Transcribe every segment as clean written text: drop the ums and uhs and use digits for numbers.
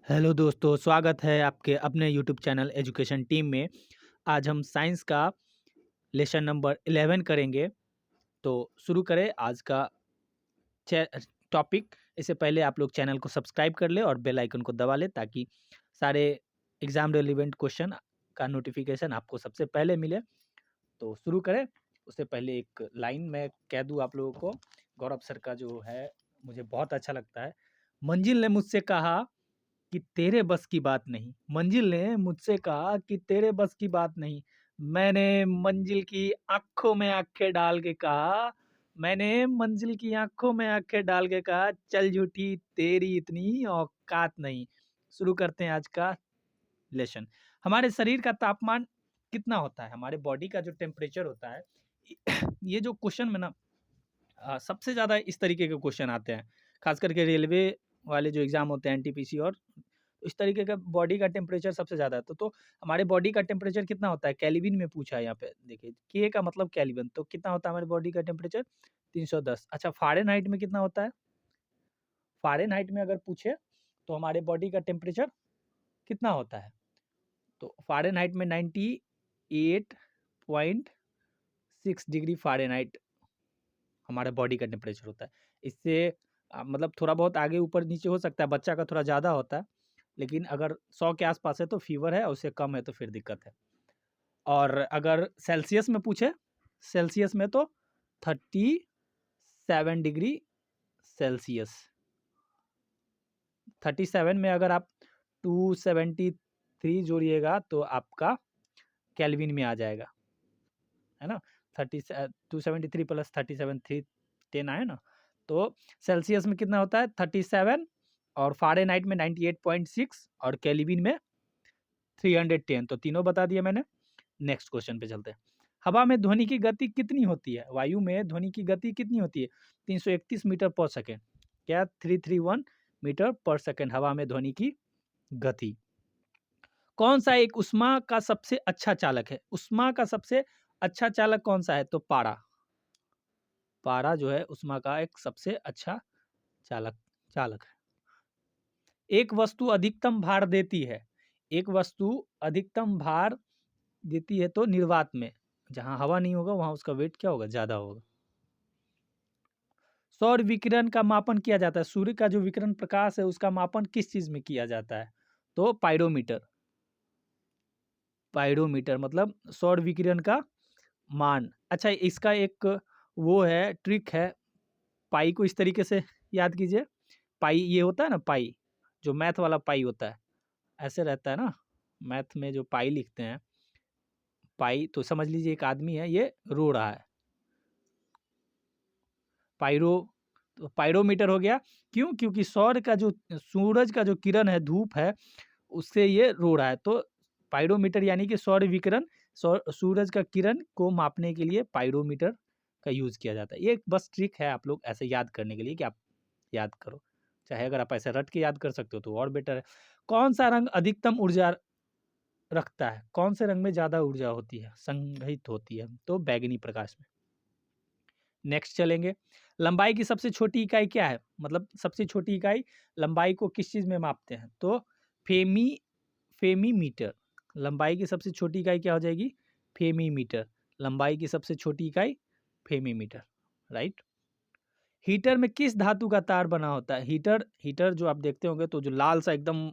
Hello दोस्तों, स्वागत है आपके अपने यूट्यूब चैनल एजुकेशन टीम में। आज हम साइंस का लेसन नंबर 11 करेंगे। तो शुरू करें आज का टॉपिक। इससे पहले आप लोग चैनल को सब्सक्राइब कर ले और बेल आइकन को दबा ले ताकि सारे एग्जाम रिलेवेंट क्वेश्चन का नोटिफिकेशन आपको सबसे पहले मिले। तो शुरू करें। उससे पहले एक लाइन मैं कह दूं आप लोगों को। गौरव सर का जो है मुझे बहुत अच्छा लगता है। मंजिल ने मुझसे कहा कि तेरे बस की बात नहीं। मंजिल ने मुझसे कहा कि तेरे बस की बात नहीं। मैंने मंजिल की आंखों में आंखें डाल के कहा, मैंने मंजिल की आंखों में आंखें डाल के कहा, चल झूठी तेरी इतनी औकात नहीं। शुरू करते हैं आज का लेसन। हमारे शरीर का तापमान कितना होता है? हमारे बॉडी का जो टेम्परेचर होता है ये जो क्वेश्चन में ना सबसे ज़्यादा इस तरीके के क्वेश्चन आते हैं, खास करके रेलवे वाले जो एग्जाम होते हैं एनटीपीसी, और इस तरीके का बॉडी का टेम्परेचर सबसे ज़्यादा है। तो हमारे बॉडी का टेम्परेचर कितना होता है? केल्विन में पूछा है यहाँ पे। देखिए के का मतलब केल्विन, तो कितना होता है हमारे बॉडी का टेम्परेचर? 310। अच्छा, फ़ारेनहाइट में कितना होता है? फ़ारेनहाइट में अगर पूछे तो हमारे बॉडी का टेम्परेचर कितना होता है? तो फ़ारेनहाइट में 98.6 डिग्री फ़ारेनहाइट हमारे बॉडी का टेम्परेचर होता है। इससे मतलब थोड़ा बहुत आगे ऊपर नीचे हो सकता है, बच्चा का थोड़ा ज़्यादा होता है, लेकिन अगर 100 के आसपास है तो फीवर है, और उससे कम है तो फिर दिक्कत है। और अगर सेल्सियस में पूछे, सेल्सियस में तो 37 डिग्री सेल्सियस। 37 में अगर आप 273 जोड़िएगा तो आपका केल्विन में आ जाएगा, है ना। 273 प्लस 37 310 आए ना। तो सेल्सियस में कितना होता है? 37, और फ़ारेनहाइट में 98.6, और केल्विन में 310। तो तीनों बता दिए मैंने। नेक्स्ट क्वेश्चन पे चलते हैं। हवा में ध्वनि की गति कितनी होती है? वायु में ध्वनि की गति कितनी होती है? 331 मीटर पर सेकेंड। क्या? 331 मीटर पर सेकेंड हवा में ध्वनि की गति। कौन सा एक उष्मा का सबसे अच्छा चालक है? उष्मा का सबसे अच्छा चालक कौन सा है? तो पारा। पारा जो है उष्मा का एक सबसे अच्छा चालक चालक है। एक वस्तु अधिकतम भार देती है। एक वस्तु अधिकतम भार देती है तो निर्वात में, जहां हवा नहीं होगा वहां उसका वेट क्या होगा? ज्यादा होगा। सौर विकिरण का मापन किया जाता है। सूर्य का जो विकिरण प्रकाश है उसका मापन किस चीज में किया जाता है? तो पायरोमीटर। पायरोमीटर मतलब सौर विकिरण का मान। अच्छा, इसका एक वो है, ट्रिक है। पाई को इस तरीके से याद कीजिए। पाई ये होता है ना, पाई जो मैथ वाला पाई होता है, ऐसे रहता है ना। मैथ में जो पाई लिखते हैं, पाई तो समझ लीजिए एक आदमी है, ये रो रहा है। पायरो, तो पायरोमीटर हो गया। क्यों? क्योंकि सौर का जो सूरज का जो किरण है, धूप है, उससे ये रो रहा है। तो पायरोमीटर यानी कि सौर विकिरण, सूरज का किरण को मापने के लिए पायरोमीटर का यूज किया जाता है। ये बस ट्रिक है आप लोग ऐसे याद करने के लिए कि आप याद करो। चाहे अगर आप ऐसे रट के याद कर सकते हो तो और बेटर है। कौन सा रंग अधिकतम ऊर्जा रखता है? कौन से रंग में ज्यादा ऊर्जा होती है, संग्रहित होती है? तो बैगनी प्रकाश में। नेक्स्ट चलेंगे। लंबाई की सबसे छोटी इकाई क्या है? मतलब सबसे छोटी इकाई लंबाई को किस चीज में मापते हैं? तो फेमी फेमीमीटर। लंबाई की सबसे छोटी इकाई क्या हो जाएगी? फेमीमीटर। लंबाई की सबसे छोटी इकाई फेमीमीटर, राइट। हीटर में किस धातु का तार बना होता है? हीटर हीटर जो आप देखते होंगे तो जो लाल सा एकदम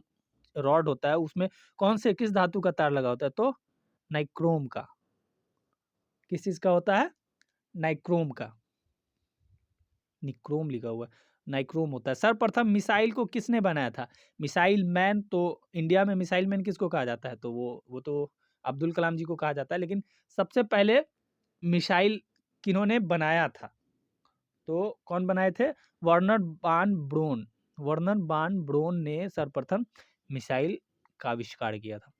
रॉड होता है, उसमें कौन से किस धातु का तार लगा होता है? तो नाइक्रोम का। किस चीज का होता है? नाइक्रोम का। निक्रोम लिखा हुआ है, नाइक्रोम होता है। सर्वप्रथम मिसाइल को किसने बनाया था? Missile man. तो इंडिया में मिसाइल मैन किसको कहा जाता है? तो वो तो अब्दुल कलाम जी को कहा जाता है। लेकिन सबसे पहले मिसाइल किन्होंने बनाया था? तो कौन बनाए थे? वर्नर बान ब्रोन। वर्नर बान ब्रोन ने सर्वप्रथम मिसाइल का आविष्कार किया था।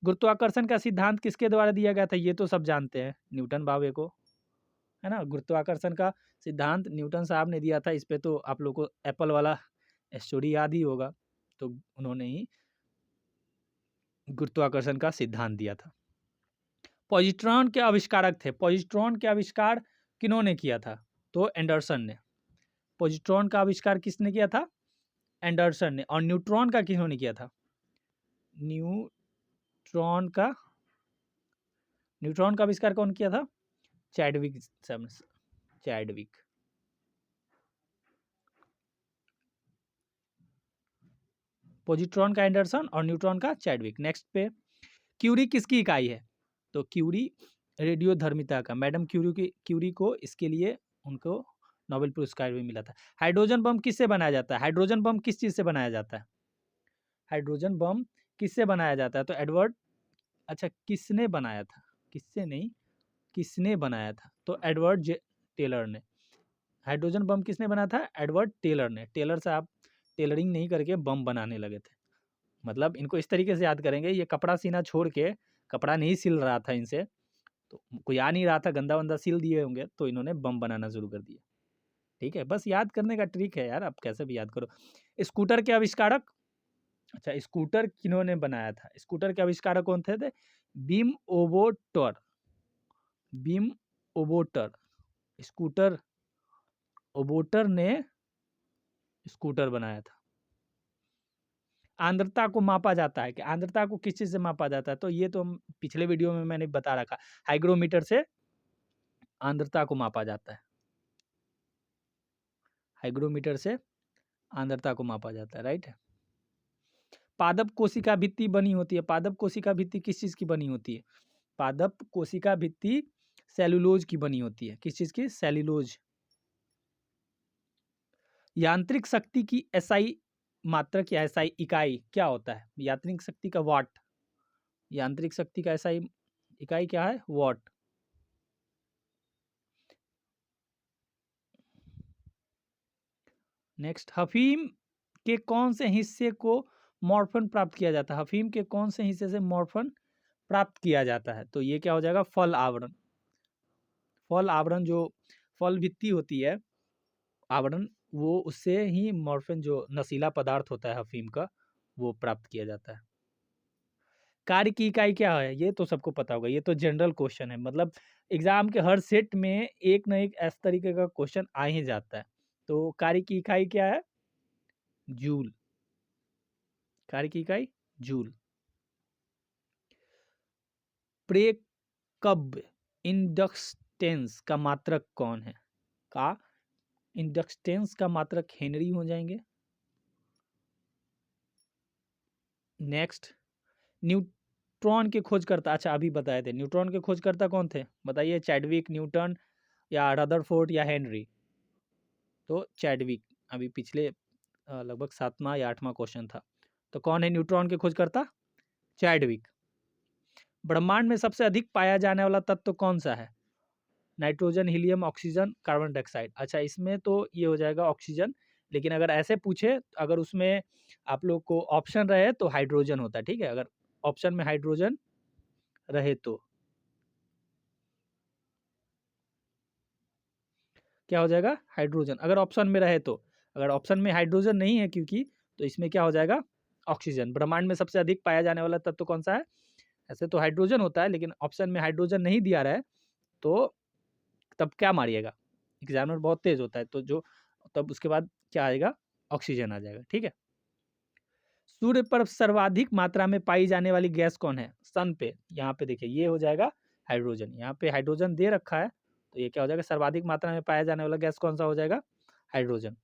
गुरुत्वाकर्षण का सिद्धांत किसके द्वारा दिया गया था? ये तो सब जानते हैं, न्यूटन बाबे को, है ना। गुरुत्वाकर्षण का सिद्धांत न्यूटन साहब ने दिया था। इस पे तो आप लोग को एप्पल वाला स्टोरी याद ही होगा। तो उन्होंने ही गुरुत्वाकर्षण का सिद्धांत दिया था। पॉजिट्रॉन के आविष्कारक थे। पॉजिट्रॉन के आविष्कार किन्होंने किया था? तो एंडरसन ने। पॉजिट्रॉन का आविष्कार किसने किया था? एंडरसन ने। और न्यूट्रॉन का किन्होंने किया था? न्यूट्रॉन का आविष्कार कौन किया था? Chadwick Chadwick. पॉजिट्रॉन का एंडरसन और न्यूट्रॉन का चैडविक। नेक्स्ट पे, क्यूरी किसकी इकाई है? तो क्यूरी रेडियोधर्मिता का। मैडम क्यूरी को इसके लिए उनको नोबेल पुरस्कार भी मिला था। हाइड्रोजन बम किससे बनाया जाता है? हाइड्रोजन बम किस चीज से बनाया जाता है? हाइड्रोजन बम किससे बनाया जाता है? तो एडवर्ड, अच्छा किसने बनाया था, किससे नहीं, किसने बनाया था? तो एडवर्ड टेलर ने। हाइड्रोजन बम किसने बनाया था? एडवर्ड टेलर ने। टेलर साहब टेलरिंग नहीं करके बम बनाने लगे थे। मतलब इनको इस तरीके से याद करेंगे, ये कपड़ा सीना छोड़ के, कपड़ा नहीं सिल रहा था इनसे, तो कोई आ नहीं रहा था, गंदा वंदा सिल दिए होंगे, तो इन्होंने बम बनाना शुरू कर दिया। ठीक है, बस याद करने का ट्रिक है यार, आप कैसे भी याद करो। स्कूटर के आविष्कारक, अच्छा स्कूटर किन्होंने बनाया था? स्कूटर के आविष्कारक कौन थे? बीम ओबोटर। बीम ओबोटर। स्कूटर ओबोटर ने स्कूटर बनाया था। आर्द्रता को मापा जाता है कि आर्द्रता को किस चीज से मापा जाता है? तो ये तो पिछले वीडियो में मैंने बता रखा, हाइग्रोमीटर से आर्द्रता को मापा जाता है। हाइग्रोमीटर से आर्द्रता को मापा जाता है, राइट। पादप कोशिका भित्ति बनी होती है। पादप कोशिका भित्ति किस चीज की बनी होती है? पादप कोशिका भित्ति सेलुलोज की बनी होती है। किस चीज की? सेलुलोज। यांत्रिक शक्ति की एसआई मात्रक या एसआई इकाई क्या होता है? यांत्रिक शक्ति का वाट। यांत्रिक शक्ति का एसआई इकाई क्या है? वाट। नेक्स्ट, अफीम के कौन से हिस्से को मॉर्फन प्राप्त किया जाता है? अफीम के कौन से हिस्से से मॉर्फन प्राप्त किया जाता है? तो ये क्या हो जाएगा? फल आवरण। फल आवरण, जो फल भित्ति होती है आवरण, वो उससे ही मॉर्फिन, जो नशीला पदार्थ होता है अफीम का, वो प्राप्त किया जाता है। कार्य की इकाई क्या है? ये तो सबको पता होगा, ये तो जनरल क्वेश्चन है, मतलब एग्जाम के हर सेट में एक ना एक इस तरीके का क्वेश्चन आ ही जाता है। तो कार्य की इकाई क्या है? जूल। कार्य की इकाई जूल। प्रेकब इंडक्टेंस का मात्रक कौन है? का इंडक्टेंस का मात्रक हेनरी हो जाएंगे। नेक्स्ट, न्यूट्रॉन के खोजकर्ता, अच्छा अभी बताए थे, न्यूट्रॉन के खोजकर्ता कौन थे? बताइए, चैडविक, न्यूटन या रदरफोर्ड या हेनरी? तो चैडविक। अभी पिछले लगभग 7वां या 8वां क्वेश्चन था। तो कौन है न्यूट्रॉन के खोजकर्ता? चैडविक। ब्रह्मांड में सबसे अधिक पाया जाने वाला तत्व कौन सा है? Nitrogen, helium, oxygen, carbon dioxide. अच्छा इसमें तो ये हो जाएगा ऑक्सीजन, लेकिन अगर ऐसे पूछे, अगर उसमें आप लोग को ऑप्शन रहे तो हाइड्रोजन होता है। ठीक है, अगर ऑप्शन में हाइड्रोजन रहे तो क्या हो जाएगा? हाइड्रोजन। अगर ऑप्शन में रहे तो, अगर ऑप्शन में हाइड्रोजन नहीं है क्योंकि, तो इसमें क्या हो जाएगा? ऑक्सीजन। ब्रह्मांड में सबसे अधिक पाया जाने वाला तत्व कौन सा है? ऐसे तो हाइड्रोजन होता है, लेकिन ऑप्शन में हाइड्रोजन नहीं दिया रहा है, तो तब क्या मारिएगा? एग्जामिनर बहुत तेज होता है, तो जो तब उसके बाद क्या आएगा? ऑक्सीजन आ जाएगा। ठीक है, सूर्य पर सर्वाधिक मात्रा में पाई जाने वाली गैस कौन है? सन पे, यहाँ पे देखिए ये हो जाएगा हाइड्रोजन। यहाँ पे हाइड्रोजन दे रखा है, तो ये क्या हो जाएगा? सर्वाधिक मात्रा में पाया जाने वाला गैस कौन सा हो जाएगा? हाइड्रोजन।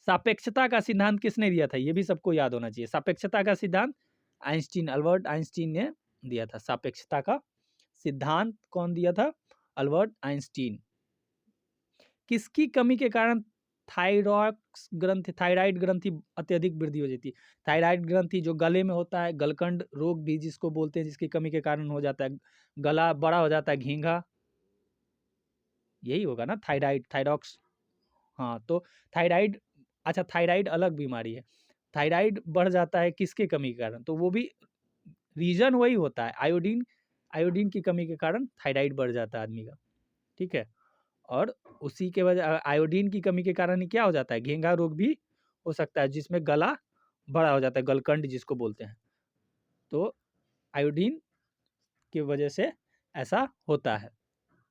सापेक्षता का सिद्धांत किसने दिया था? ये भी सबको याद होना चाहिए। सापेक्षता का सिद्धांत आइंस्टीन, अल्बर्ट आइंस्टीन ने दिया था। सापेक्षता का सिद्धांत कौन दिया था? Albert Einstein. किसकी कमी के कारण थायराइड ग्रंथि अत्यधिक वृद्धि हो जाती है? थायराइड ग्रंथि जो गले में होता है, गलकंड रोग भी जिसको बोलते हैं, जिसकी कमी के कारण हो जाता है, गला बड़ा हो जाता है, घींघा, यही होगा ना थायराइड, थायरॉक्स। हाँ तो थायराइड, अच्छा थायराइड अलग बीमारी है। थायराइड बढ़ जाता है किसके कमी के कारण? तो वो भी रीजन वही होता है, आयोडीन। आयोडीन की कमी के कारण थायराइड बढ़ जाता है आदमी का। ठीक है, और उसी के वजह आयोडीन की कमी के कारण ही क्या हो जाता है? घेंघा रोग भी हो सकता है, जिसमें गला बड़ा हो जाता है, गलकंड जिसको बोलते हैं। तो आयोडीन की वजह से ऐसा होता है।